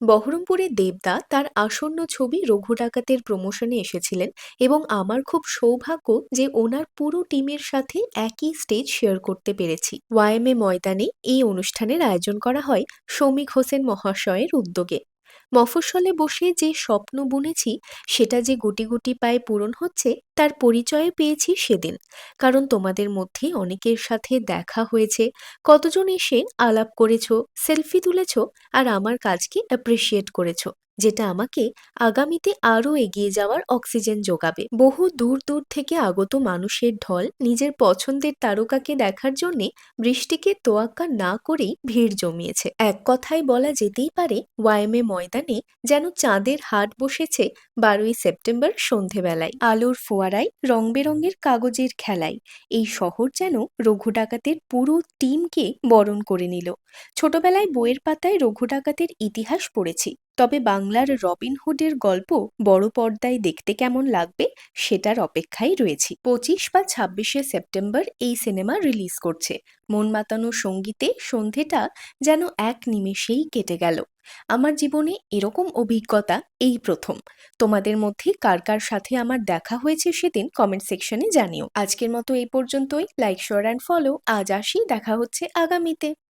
বহরমপুরে দেবদা তার আসন্ন ছবি রঘু ডাকাতের প্রমোশনে এসেছিলেন এবং আমার খুব সৌভাগ্য যে ওনার পুরো টিমের সাথে একই স্টেজ শেয়ার করতে পেরেছি। ওয়াইএমএ ময়দানে এই অনুষ্ঠানের আয়োজন করা হয় শমীক হোসেন মহাশয়ের উদ্যোগে। মফস্বলে বসে যে স্বপ্ন বুনেছি সেটা যে গুটি গুটি পায়ে পূরণ হচ্ছে তার পরিচয় পেয়েছি সেদিন। কারণ তোমাদের মধ্যে অনেকের সাথে দেখা হয়েছে, কতজন এসে আলাপ করেছো, সেলফি তুলেছো, আর আমার কাজকে অ্যাপ্রিসিয়েট করেছো, যেটা আমাকে আগামীতে আরো এগিয়ে যাওয়ার অক্সিজেন যোগাবে। বহু দূর দূর থেকে আগত মানুষের ঢল নিজের পছন্দের তারকাকে দেখার জন্যে বৃষ্টিকে তোয়াক্কা না করেই ভিড় জমিয়েছে। এক কথায় বলা যেতেই পারে ওয়াইএমএ ময়দানে যেন চাঁদের হাট বসেছে 12ই সেপ্টেম্বর সন্ধেবেলায়। আলোর ফোয়ারায় রং বেরঙের কাগজের খেলায় এই শহর যেন রঘু ডাকাতের পুরো টিমকে বরণ করে নিল। ছোটবেলায় বইয়ের পাতায় রঘু ডাকাতের ইতিহাস পড়েছি, তবে বাংলার রবিনহুডের গল্প বড় পর্দায় দেখতে কেমন লাগবে সেটার অপেক্ষায় রয়েছি। 25 বা 26 সেপ্টেম্বর এই সিনেমা রিলিজ করছে। মন মাতানো সঙ্গীতে সন্ধেটা যেন এক নিমেষেই কেটে গেল। আমার জীবনে এরকম অভিজ্ঞতা এই প্রথম। তোমাদের মধ্যে কার কার সাথে আমার দেখা হয়েছে সেদিন কমেন্ট সেকশনে জানিও। আজকের মতো এই পর্যন্তই। Like, share and follow. আজ আসি, দেখা হচ্ছে আগামীতে।